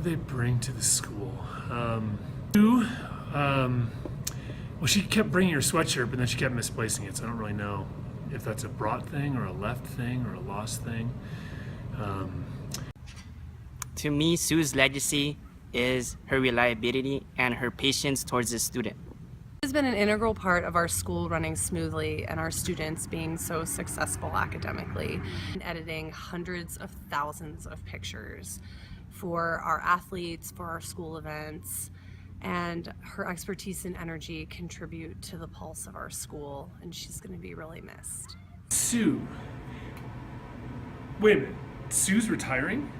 What did they bring to the school? Two, well, she kept bringing her sweatshirt, but then she kept misplacing it, so I don't really know if that's a brought thing or a left thing or a lost thing. To me, Sue's legacy is her reliability and her patience towards the student. Has been an integral part of our school running smoothly and our students being so successful academically, and editing hundreds of thousands of pictures for our athletes, for our school events, and her expertise and energy contribute to the pulse of our school, and she's going to be really missed. Sue. Wait a minute. Sue's retiring?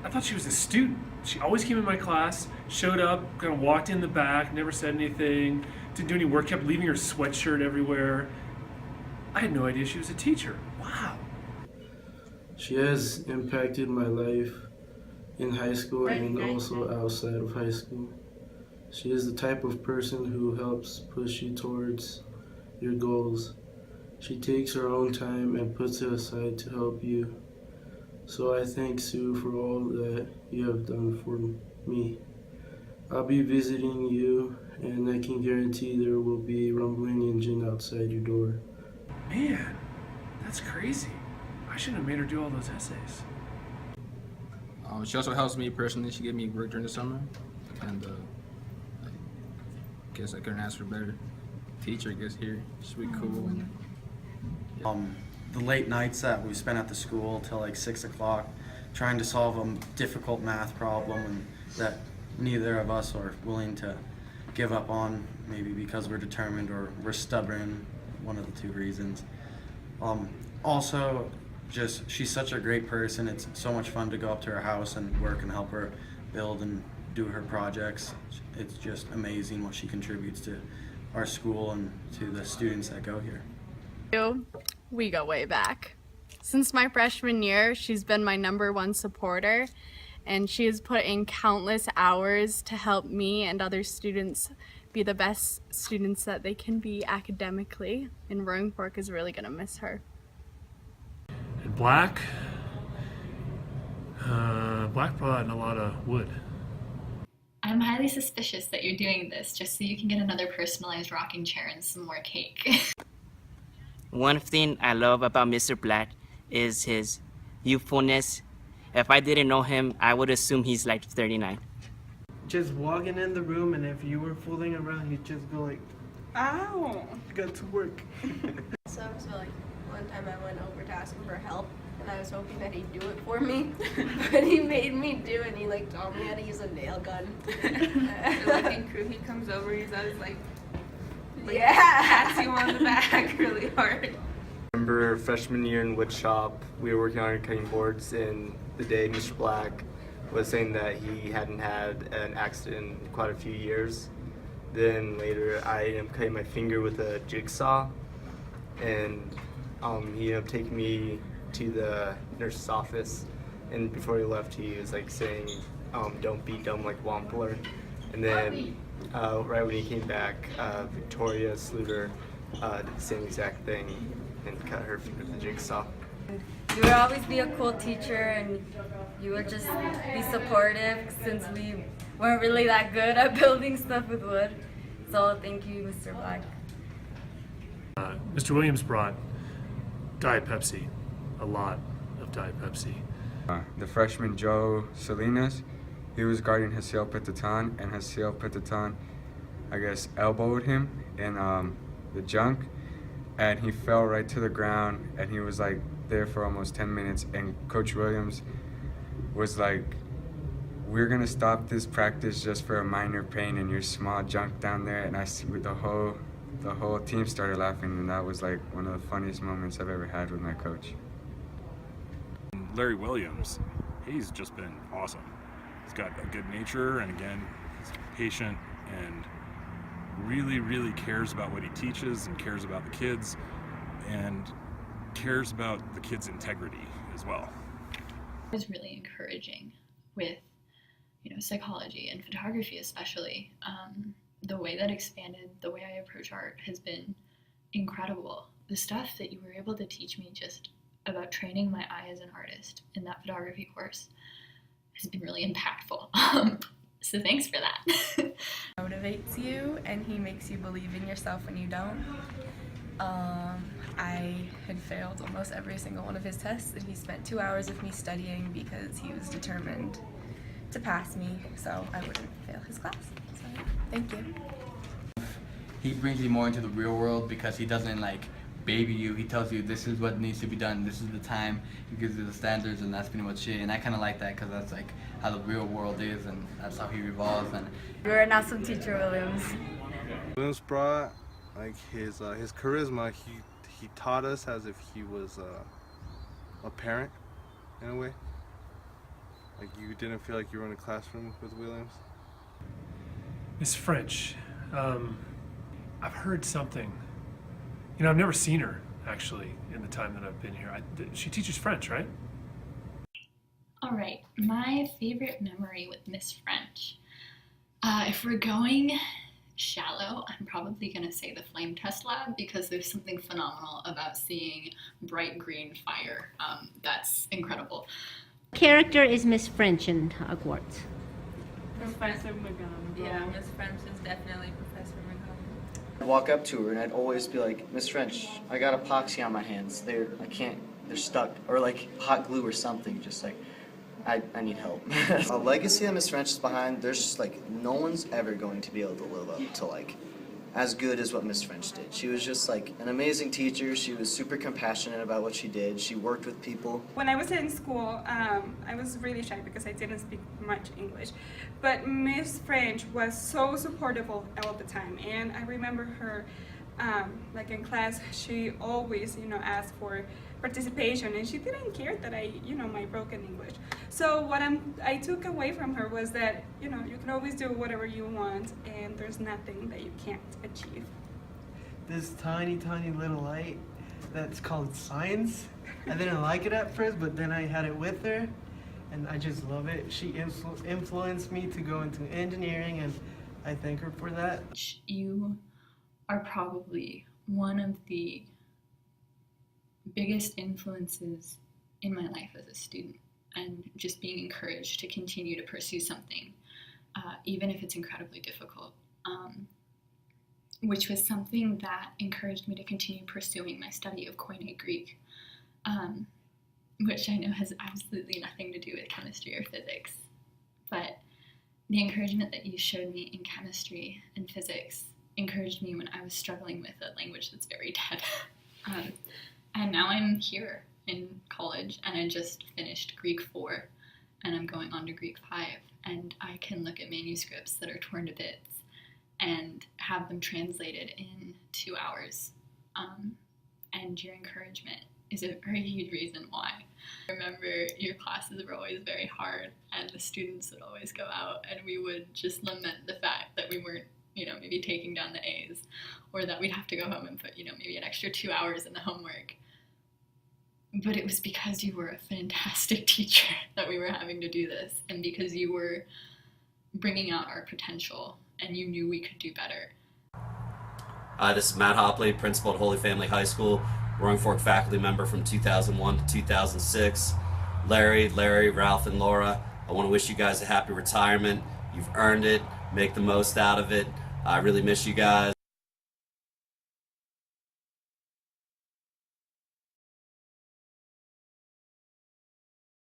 I thought she was a student. She always came in my class, showed up, kind of walked in the back, never said anything, didn't do any work, kept leaving her sweatshirt everywhere. I had no idea she was a teacher. Wow. She has impacted my life in high school and also outside of high school. She is the type of person who helps push you towards your goals. She takes her own time and puts it aside to help you. So I thank Sue for all that you have done for me. I'll be visiting you, and I can guarantee there will be a rumbling engine outside your door. Man, that's crazy. I shouldn't have made her do all those essays. She also helps me personally. She gave me work during the summer, and I guess I couldn't ask for a better teacher. I guess here, she's really cool. And, the late nights that we spent at the school till like 6 o'clock trying to solve a difficult math problem and that neither of us are willing to give up on, maybe because we're determined or we're stubborn, one of the two reasons. Also, just she's such a great person. It's so much fun to go up to her house and work and help her build and do her projects. It's just amazing what she contributes to our school and to the students that go here. We go way back. Since my freshman year, she's been my #1 supporter, and she has put in countless hours to help me and other students be the best students that they can be academically, and Roaring Fork is really gonna miss her. And Black? Black brought a lot of wood. I'm highly suspicious that you're doing this just so you can get another personalized rocking chair and some more cake. One thing I love about Mr. Black is his youthfulness. If I didn't know him, I would assume he's like 39. Just walking in the room, and if you were fooling around, he'd just go like, "Ow, got to work." So like one time I went over to ask him for help, and I was hoping that he'd do it for me, but he made me do it. And he like taught me how to use a nail gun. Like in crew, he comes over, he's always like yeah, pats you on the back really hard. I remember freshman year in wood shop, we were working on cutting boards, and the day Mr. Black was saying that he hadn't had an accident in quite a few years. Then later I ended up cutting my finger with a jigsaw, and he ended up taking me to the nurse's office, and before he left he was like saying, "Don't be dumb like Wampler." And then right when he came back, Victoria Sluter did the same exact thing and cut her finger with the jigsaw. You would always be a cool teacher, and you would just be supportive since we weren't really that good at building stuff with wood. So thank you, Mr. Black. Mr. Williams brought Diet Pepsi, a lot of Diet Pepsi. The freshman Joe Salinas, he was guarding Hasiel Pitaton, and Hasiel Pitaton, I guess, elbowed him in the junk, and he fell right to the ground, and he was like there for almost 10 minutes, and Coach Williams was like, "We're gonna stop this practice just for a minor pain in your small junk down there," and I see the whole team started laughing, and that was like one of the funniest moments I've ever had with my coach. Larry Williams, he's just been awesome. He's got a good nature, and again, he's patient and really, really cares about what he teaches and cares about the kids and cares about the kids' integrity as well. It was really encouraging with, psychology and photography especially. The way that expanded the way I approach art has been incredible. The stuff that you were able to teach me just about training my eye as an artist in that photography course has been really impactful. So thanks for that. Motivates you, and he makes you believe in yourself when you don't. I had failed almost every single one of his tests, and he spent 2 hours with me studying because he was determined to pass me so I wouldn't fail his class. So thank you. He brings you more into the real world because he doesn't like baby you. He tells you this is what needs to be done, this is the time. He gives you the standards, and that's pretty much it. And I kind of like that because that's like how the real world is, and that's how he revolves. And You're an awesome teacher, Williams. Williams brought like his charisma. He taught us as if he was a parent in a way. Like you didn't feel like you were in a classroom with Williams. Miss French, I've heard something. You know, I've never seen her actually in the time that I've been here. She teaches French, right? All right, my favorite memory with Miss French. If we're going shallow, I'm probably going to say the flame test lab because there's something phenomenal about seeing bright green fire. That's incredible. Character is Miss French in Hogwarts. Professor McGonagall. Yeah, Miss French is definitely Professor McGonagall. I'd walk up to her and I'd always be like, Miss French, I got epoxy on my hands. They're stuck. Or like hot glue or something. Just like, I need help. A legacy that Miss French is behind, there's just like, no one's ever going to be able to live up to like, as good as what Miss French did. She was just like an amazing teacher. She was super compassionate about what she did. She worked with people. When I was in school, I was really shy because I didn't speak much English. But Miss French was so supportive all the time. And I remember her, like in class, she always, asked for participation, and she didn't care that my broken English. So what I took away from her was that, you can always do whatever you want, and there's nothing that you can't achieve. This tiny little light that's called science. I didn't like it at first, but then I had it with her, and I just love it. She influenced me to go into engineering, and I thank her for that. You are probably one of the biggest influences in my life as a student, and just being encouraged to continue to pursue something, even if it's incredibly difficult, which was something that encouraged me to continue pursuing my study of Koine Greek, which I know has absolutely nothing to do with chemistry or physics, but the encouragement that you showed me in chemistry and physics encouraged me when I was struggling with a language that's very dead. And now I'm here in college, and I just finished Greek 4, and I'm going on to Greek 5, and I can look at manuscripts that are torn to bits and have them translated in 2 hours. And your encouragement is a very huge reason why. I remember your classes were always very hard, and the students would always go out, and we would just lament the fact that we weren't, maybe taking down the A's, or that we'd have to go home and put, maybe an extra 2 hours in the homework. But it was because you were a fantastic teacher that we were having to do this, and because you were bringing out our potential, and you knew we could do better. This is Matt Hopley, principal at Holy Family High School, Roaring Fork faculty member from 2001 to 2006. Larry, Ralph, and Laura, I want to wish you guys a happy retirement. You've earned it. Make the most out of it. I really miss you guys.